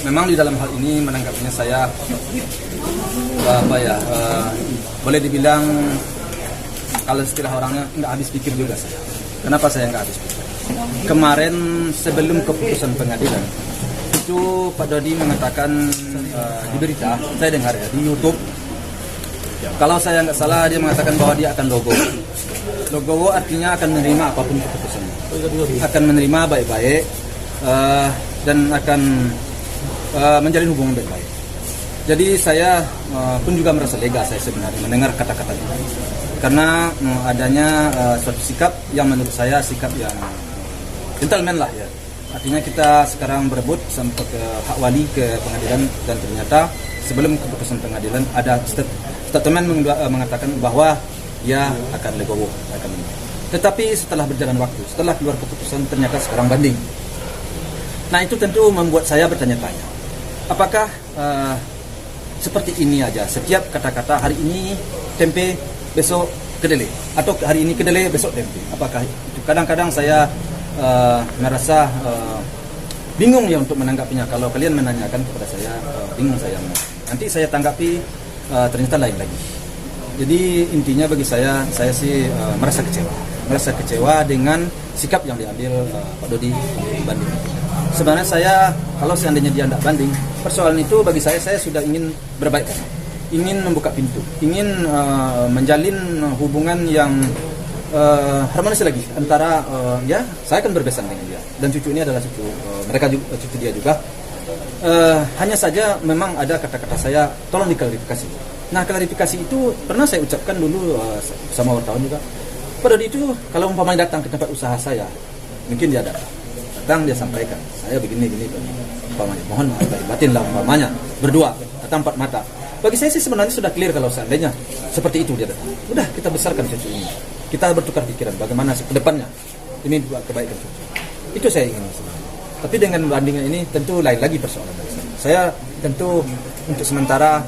Memang di dalam hal ini menanggapinya saya boleh dibilang kalau istilah orangnya nggak habis pikir juga saya. Kenapa saya nggak habis pikir? Kemarin sebelum keputusan pengadilan itu Pak Dodi mengatakan di berita, saya dengar ya di YouTube. Kalau saya nggak salah dia mengatakan bahwa dia akan logowo artinya akan menerima apapun keputusannya, akan menerima baik-baik dan akan menjalin hubungan baik-baik. Jadi saya pun juga merasa lega saya sebenarnya mendengar kata-kata itu, karena adanya suatu sikap yang menurut saya sikap yang gentleman lah ya. Artinya kita sekarang berebut sampai ke hak wali ke pengadilan, dan ternyata sebelum keputusan pengadilan ada statement mengatakan bahwa dia akan legowo, akan menang. Tetapi setelah berjalan waktu, setelah keluar keputusan ternyata sekarang banding. Nah itu tentu membuat saya bertanya-tanya, apakah seperti ini aja setiap kata-kata, hari ini tempe besok kedelai, atau hari ini kedelai besok tempe? Apakah itu? Kadang-kadang saya merasa bingung ya untuk menanggapinya. Kalau kalian menanyakan kepada saya, bingung saya. Nanti saya tanggapi ternyata lain lagi. Jadi intinya bagi saya sih merasa kecewa dengan sikap yang diambil Pak Dodi banding. Sebenarnya saya, kalau seandainya dia tidak banding, persoalan itu bagi saya sudah ingin berbaik, ingin membuka pintu, ingin menjalin hubungan yang harmonis lagi antara ya saya akan berbesan dengan dia, dan cucu ini adalah cucu mereka juga, cucu dia juga. Hanya saja memang ada kata-kata saya tolong diklarifikasi. Nah klarifikasi itu pernah saya ucapkan dulu sama wartawan juga. Pada itu kalau umpamanya datang ke tempat usaha saya, mungkin dia datang dia sampaikan saya begini umpamanya, mohon maaf lahir batin lah umpamanya, berdua atau empat mata. Bagi saya sih sebenarnya sudah clear kalau seandainya seperti itu dia datang. Udah kita besarkan cucu ini, kita bertukar pikiran bagaimana sih ke depannya ini buat kebaikan cucu. Itu saya ingin sebenarnya. Tapi dengan bandingnya ini tentu lain lagi persoalan dari saya. Saya tentu untuk sementara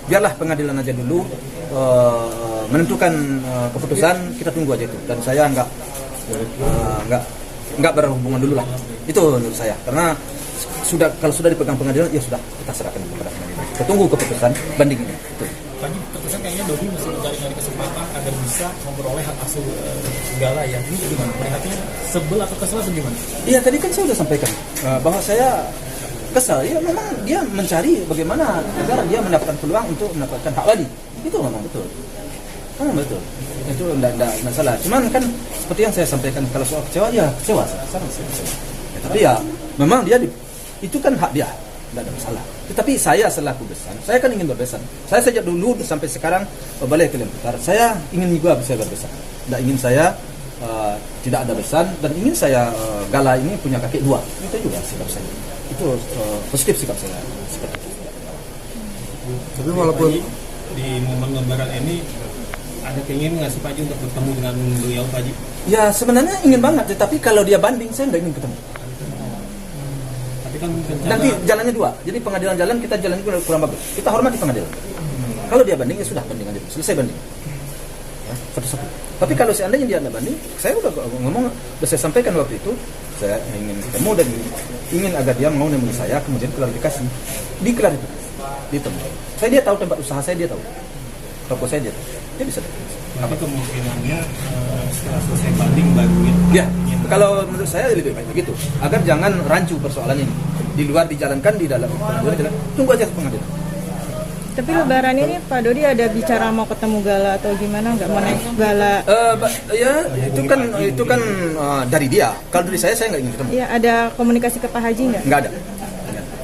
biarlah pengadilan aja dulu menentukan keputusan, kita tunggu aja itu. Dan saya nggak berhubungan dulu lah. Itu menurut saya. Karena kalau sudah dipegang pengadilan, ya sudah kita serahkan kepada pengadilan. Kita tunggu keputusan banding ini. Itu. Pagi keputusan kayaknya Dodi masih mencari kesempatan agar bisa memperoleh hak asuh segala ya. Ini gimana? Melihatnya sebel atau kesel atau gimana? Iya tadi kan saya sudah sampaikan bahwa saya kesal. Ya memang dia mencari bagaimana agar dia mendapatkan peluang untuk mendapatkan hak wali. Itu memang betul. Betul. Itu tidak masalah. Cuman kan seperti yang saya sampaikan, kalau soal kecewa ya kecewa. Sangat kecewa. Ya, tapi ya memang dia itu kan hak dia. Tidak ada masalah. Tetapi saya selaku besan, saya kan ingin berbesan. Saya sejak dulu sampai sekarang balik ke Lemputar, saya ingin juga bisa berbesan. Tidak ingin saya tidak ada besan, dan ingin saya Gala ini punya kaki dua. Itu juga sikap saya. Itu positif sikap saya. Seperti itu. Tapi walaupun di momen Lebaran ini ada keinginan nggak sih Pak Haji untuk bertemu dengan beliau Pak Haji? Ya sebenarnya ingin banget, tetapi kalau dia banding saya nggak ingin ketemu. Kan nanti jalannya dua, jadi pengadilan jalan, kita jalan kurang bagus, kita hormati pengadilan. Kalau dia banding ya sudah, banding aja, selesai banding ya, satu-satu. Tapi kalau seandainya dia tidak banding, saya udah ngomong, udah saya sampaikan waktu itu, saya ingin ketemu dan ingin agar dia mau menemui saya, kemudian diklarifikasi, ditemui. Dia tahu tempat usaha saya, dia tahu toko saya, dia bisa datang. Apa kemungkinannya setelah selesai banding baru ya? Kalau menurut saya lebih baik begitu, agar jangan rancu persoalan ini. Di luar dijalankan, di dalam pengadilan, tunggu aja pengadilan. Tapi Lebaran ini Pak Dodi ada bicara mau ketemu Gala atau gimana? Nggak mau naik Gala? Ya itu kan dari dia. Kalau dari saya nggak ingin ketemu. Iya, ada komunikasi ke Pak Haji nggak? Nggak ada.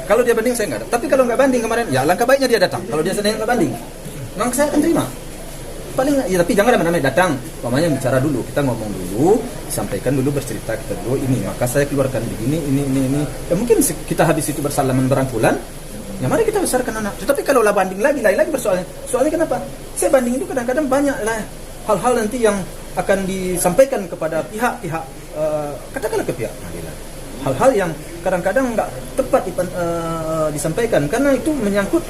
Kalau dia banding saya nggak ada. Tapi kalau nggak banding kemarin, ya langkah baiknya dia datang. Kalau dia sedang nggak banding, memang saya akan terima. Paling ya, tapi jangan ramai-ramai datang. Pokoknya bicara dulu, kita ngomong dulu, sampaikan dulu, bercerita kita dulu ini, maka saya keluarkan begini, ini. Ya mungkin kita habis itu bersalaman berangkulan, ya mari kita besarkan anak. Tetapi kalau lah banding lagi, lain lagi persoalannya. Soalnya kenapa? Saya banding itu kadang-kadang banyak lah hal-hal nanti yang akan disampaikan kepada pihak-pihak, katakanlah ke pihak pengadilan. Hal-hal yang kadang-kadang nggak tepat disampaikan, karena itu menyangkut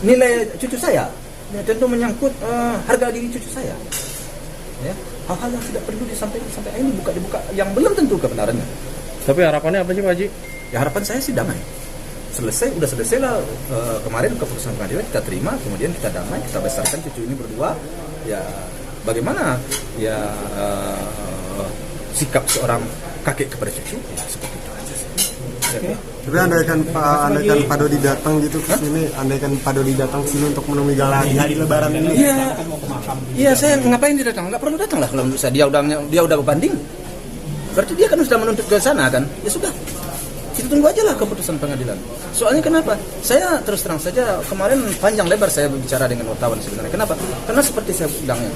nilai cucu saya, ya, tentu menyangkut harga diri cucu saya. Ya, hal-hal yang tidak perlu disampaikan sampai ini dibuka yang belum tentu kebenarannya. Tapi harapannya apa sih Pak Haji? Ya harapan saya sih damai. Udah selesai lah kemarin keputusan pengadilan kita terima, kemudian kita damai, kita besarkan cucu ini berdua. Ya bagaimana ya sikap seorang kakek kepada cucu ya seperti itu aja sih. Ya. Tapi andaikan Pak Dodi datang gitu ke sini, andaikan Pak Dodi datang sini untuk menemui Gala di hari Lebaran ini. Iya, saya ngapain dia datang? Nggak perlu datang lah kalau menurut saya dia udah banding. Berarti dia kan sudah menuntut ke sana kan? Ya sudah. Kita tunggu aja lah keputusan pengadilan. Soalnya kenapa? Saya terus terang saja kemarin panjang lebar saya berbicara dengan wartawan sebenarnya. Kenapa? Karena seperti saya bilangnya,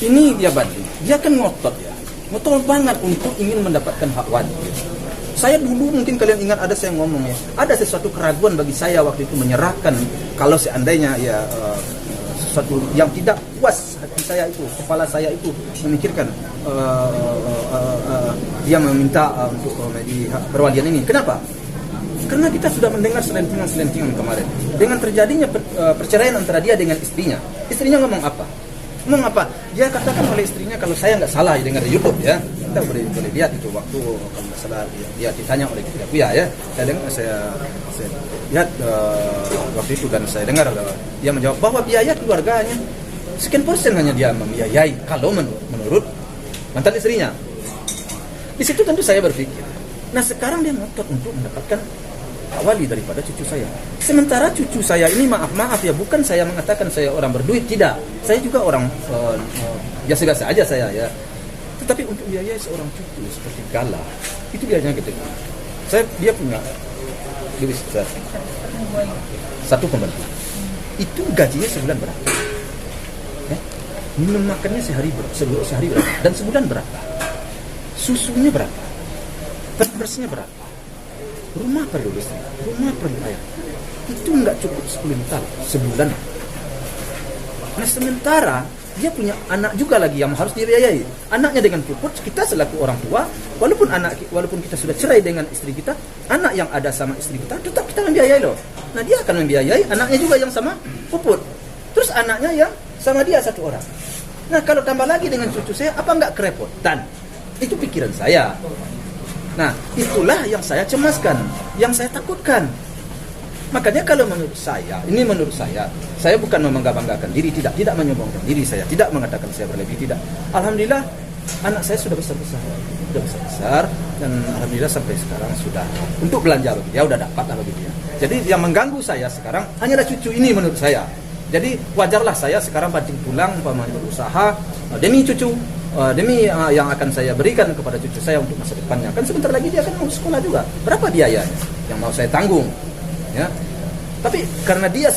ini dia banding. Dia kan ngotot ya. Ngotot banget untuk ingin mendapatkan hak wajib. Saya dulu mungkin kalian ingat ada saya ngomong ya, ada sesuatu keraguan bagi saya waktu itu menyerahkan kalau seandainya ya sesuatu yang tidak puas hati saya itu, kepala saya itu memikirkan dia meminta untuk di perwalian ini. Kenapa? Karena kita sudah mendengar selentingan kemarin dengan terjadinya perceraian antara dia dengan istrinya. Istrinya ngomong apa? Dia katakan oleh istrinya kalau saya nggak salah dengar di YouTube ya. Kita boleh lihat itu waktu kalau nggak salah dia ditanya oleh kita ya. Saya lihat waktu itu dan saya dengar dia menjawab bahwa biaya keluarganya sekian persen hanya dia membiayai kalau menurut mantan istrinya. Di situ tentu saya berpikir, nah sekarang dia ngotot untuk mendapatkan wali daripada cucu saya. Sementara cucu saya ini maaf ya, bukan saya mengatakan saya orang berduit, tidak. Saya juga orang biasa-biasa aja saya ya. Tetapi untuk biaya seorang cucu seperti Gala itu biayanya gede. Dia punya lebih satu pembantu. Itu gajinya sebulan berapa? Ya? Minum makannya sehari berapa? Dan sebulan berapa? Susunya berapa? Pampersnya berapa? Rumah perlu listrik, rumah perlu air. Itu nggak cukup 10 juta sebulan. Nah sementara dia punya anak juga lagi yang harus dibiayai. Anaknya dengan puput, kita selaku orang tua, walaupun kita sudah cerai dengan istri kita, anak yang ada sama istri kita tetap kita membiayai loh. Nah dia akan membiayai anaknya juga yang sama puput. Terus anaknya yang sama dia satu orang. Nah kalau tambah lagi dengan cucu saya, apa nggak kerepotan? Itu pikiran saya. Nah, itulah yang saya cemaskan, yang saya takutkan. Makanya kalau menurut saya bukan membangga-banggakan diri, tidak menyombongkan diri saya, tidak mengatakan saya berlebih, tidak. Alhamdulillah, anak saya sudah besar, dan alhamdulillah sampai sekarang sudah untuk belanja bagi dia, udah dapat lah bagi dia. Jadi yang mengganggu saya sekarang hanyalah cucu ini menurut saya. Jadi wajarlah saya sekarang banting tulang, berusaha demi cucu. Demi yang akan saya berikan kepada cucu saya untuk masa depannya. Kan sebentar lagi dia akan mau sekolah juga. Berapa biayanya yang mau saya tanggung? Ya. Tapi karena dia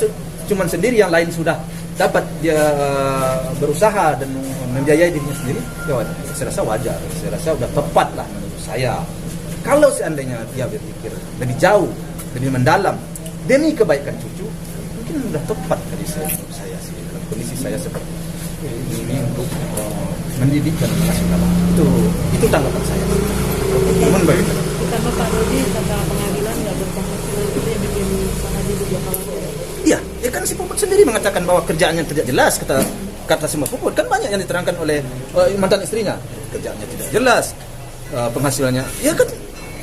cuma sendiri, yang lain sudah dapat dia berusaha dan membiayai dirinya sendiri, ya saya rasa wajar. Saya rasa sudah tepat lah menurut saya. Kalau seandainya dia berpikir lebih jauh, lebih mendalam demi kebaikan cucu, mungkin sudah tepat dari menurut saya sih dalam kondisi saya seperti ini untuk mendidik dan mengasih nama. Itu tanggapan saya. Mohon bagaimana? Ditambah Pak Dodi tentang pengadilan nggak berpenghasilan itu yang bikin Pak Haji juga khawatir. Iya, ya kan si Puput sendiri mengatakan bahwa kerjaannya tidak jelas, kata semua Puput kan banyak yang diterangkan oleh mantan istrinya. Kerjaannya tidak jelas, penghasilannya. Ya kan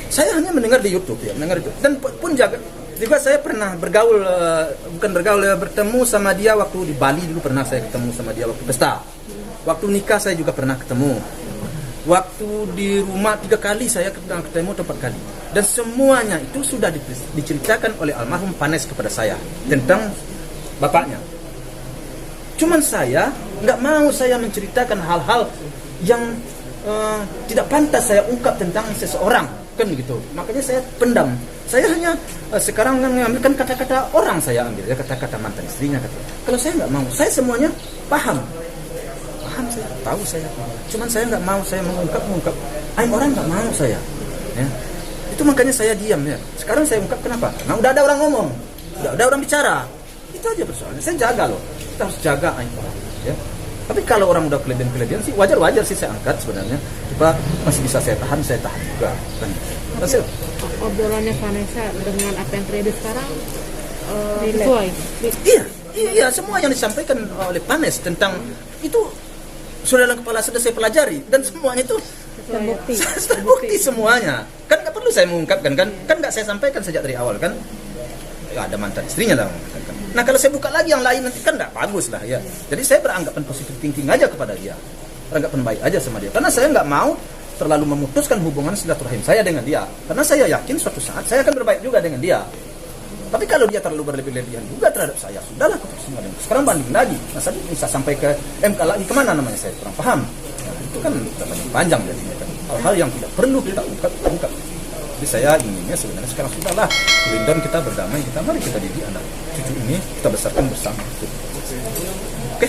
saya hanya mendengar di YouTube ya, mendengar itu. Dan pun juga saya pernah bertemu sama dia waktu di Bali dulu, pernah saya ketemu sama dia waktu pesta. Waktu nikah saya juga pernah ketemu. Waktu di rumah 3 kali saya ketemu 4 kali. Dan semuanya itu sudah diceritakan oleh almarhum Panes kepada saya tentang bapaknya. Cuman saya nggak mau saya menceritakan hal-hal yang tidak pantas saya ungkap tentang seseorang, kan gitu. Makanya saya pendam. Saya hanya sekarang mengambilkan kata-kata orang, saya ambil ya, kata-kata mantan istrinya. Kalau saya nggak mau, saya semuanya paham saya tahu saya, cuman saya nggak mau saya mengungkap orang nggak mau saya ya. Itu makanya saya diam ya. Sekarang saya ungkap kenapa? Karena udah ada orang ngomong, udah ada orang bicara, itu aja persoalannya. Saya jaga loh, kita harus jaga aib orang ya. Tapi kalau orang udah kelebihan sih wajar sih saya angkat sebenarnya. Coba masih bisa saya tahan juga kan. Masih Obrolannya Vanessa dengan apa yang terjadi sekarang sesuai. Iya, semua yang disampaikan oleh Panes tentang itu sudah dalam kepala, sudah saya pelajari, dan semuanya itu Terbukti. Terbukti semuanya. Kan nggak perlu saya mengungkapkan kan nggak saya sampaikan sejak dari awal kan. Ya, ada mantan istrinya lah. Nah kalau saya buka lagi yang lain nanti kan nggak bagus lah ya. Jadi saya beranggapan positive thinking aja kepada dia, beranggapan baik aja sama dia. Karena saya nggak mau terlalu memutuskan hubungan silaturahim saya dengan dia. Karena saya yakin suatu saat saya akan berbaik juga dengan dia. Tapi kalau dia terlalu berlebih-lebihan juga terhadap saya, sudahlah keputusan dia. Sekarang banding lagi, masa bisa sampai ke MK lagi kemana namanya saya kurang paham. Nah, itu kan panjang jadinya kan. Hal-hal yang tidak perlu kita ungkap. Jadi saya inginnya sebenarnya sekarang sudahlah, Lindon kita berdamai, mari kita didik anak cucu ini, kita besarkan bersama. Oke.